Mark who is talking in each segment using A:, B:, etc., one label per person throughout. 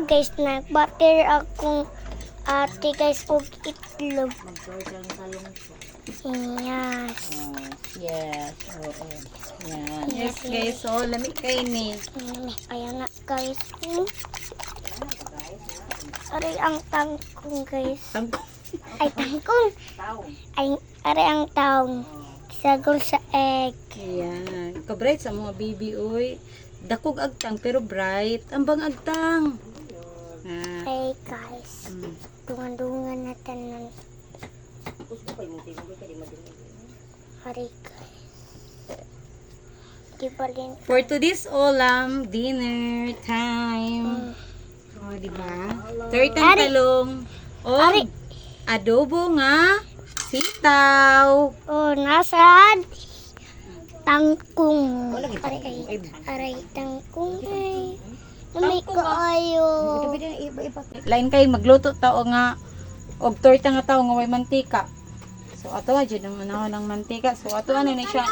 A: guys, nagbater akong ate guys og itlog. Yes.
B: Yes. Oo. Yan. Yes guys, so lamig kayo ni.
A: Ayan na guys. Aray ang tangkong guys. Ay tangkong. Aray ang taong. Sagol sa egg.
B: Ayan. Ka-bright sa mga baby, uy. Dakog agtang, pero bright. Ambang agtang.
A: Hey guys. Dungan-dungan natin ng aray guys. Di ba din?
B: For today's ulam, dinner time. O, diba? Tortang talong. O, adobo nga. Sitaw.
A: Oh, nasaan? Tangkong. Aray tangkong ay. May kaayo.
B: Lain kayo magluto tao nga og torta nga tao nga may mantika. So ato jud ang manahon ng mantika. So ato ano na siya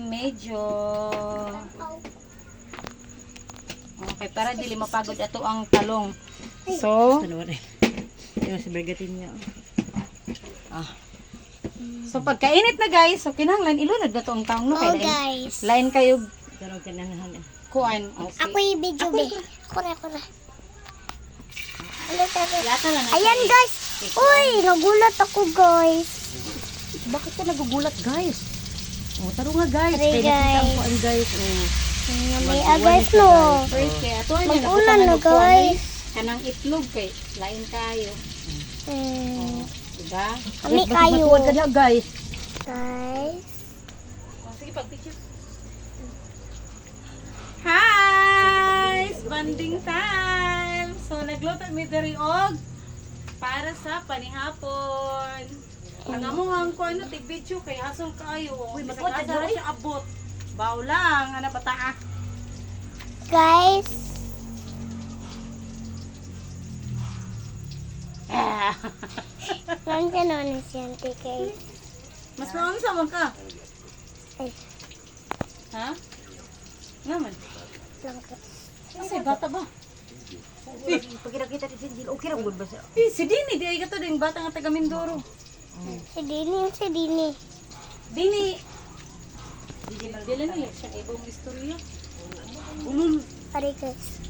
B: medyo okay para dili mapagod ato ang talong. So So pagkainit na guys, so kinahanglan ilunod na to ang taong no
A: Oh
B: kay
A: guys.
B: lain kayo kuan.
A: Ako yung video be. Ako na.
B: Lata lang na.
A: Ayan guys. Uy, nagulat ako guys.
B: Bakit ka nagugulat guys? Oh, taro nga guys.
A: Aray,
B: Kaya nakita
A: guys.
B: ko ang guys.
A: May guys no.
B: First kaya ato niya
A: Mag-ulan na guys.
B: Kanang itlog kay lain kayo. Diba?
A: Kami kayo.
B: Guys.
A: Guys.
B: Sige pag-picture. Hi! Banding time! So, nagluto mi diri og para sa panihapon. Ang amuhang ko ano, tig-video kay hasong kayo. Uy, matapos na siya abot. Baw lang, ano ba taa?
A: Guys. Nandiyan na si Auntie guys.
B: Mas maunsa sa ka?
A: Ay,
B: Ha? Naman.
A: lang guys.
B: Kasi bata ba?
C: Pag nakita ni Sinjil, okay lang ba siya?
B: Si Dini, di ay gato din bata nga taga Mindoro.
A: Si Dini.
B: Dini. Dili na siya ibang istorya. Ulul.
A: Aray guys.